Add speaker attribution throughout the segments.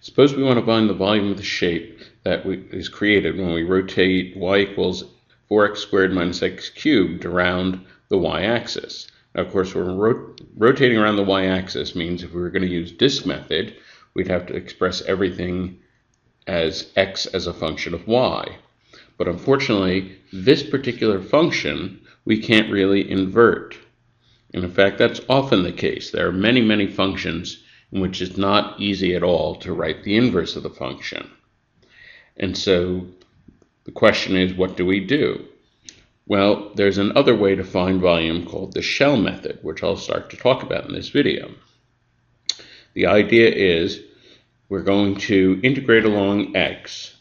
Speaker 1: Suppose we want to find the volume of the shape that is created when we rotate y equals 4x squared minus x cubed around the y-axis. Now, of course, rotating around the y-axis means if we were going to use disk method, we'd have to express everything as x as a function of y. But unfortunately, this particular function we can't really invert. And in fact, that's often the case. There are many, many functions in which it's not easy at all to write the inverse of the function. And so the question is, what do we do? Well, there's another way to find volume called the shell method, which I'll start to talk about in this video. The idea is we're going to integrate along x,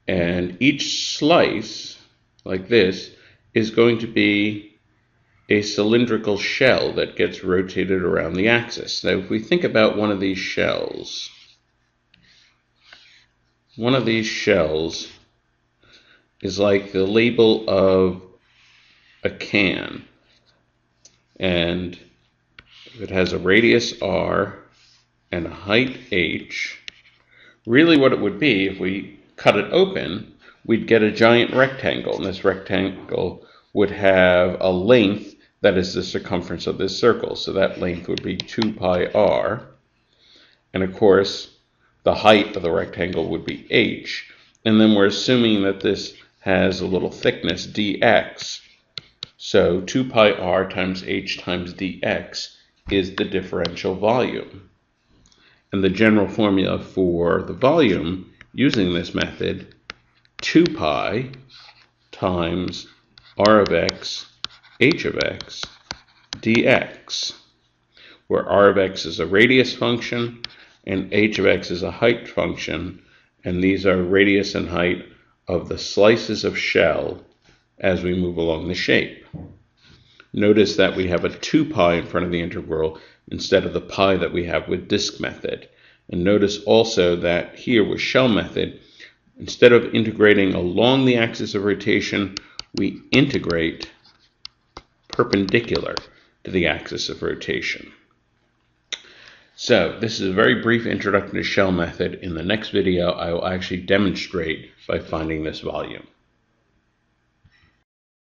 Speaker 1: and each slice, like this, is going to be a cylindrical shell that gets rotated around the axis. Now, if we think about one of these shells is like the label of a can, and it has a radius r and a height h. Really what it would be, if we cut it open, we'd get a giant rectangle, and this rectangle would have a length that is the circumference of this circle. So that length would be 2 pi r, and of course the height of the rectangle would be h, and then we're assuming that this has a little thickness dx. So 2 pi r times h times dx is the differential volume. And the general formula for the volume using this method, 2 pi times r of x, h of x, dx, where r of x is a radius function and h of x is a height function, and these are radius and height of the slices of shell as we move along the shape. Notice that we have a 2 pi in front of the integral instead of the pi that we have with disk method. And notice also that here with shell method, instead of integrating along the axis of rotation, we integrate perpendicular to the axis of rotation. So this is a very brief introduction to shell method. In the next video, I will actually demonstrate by finding this volume.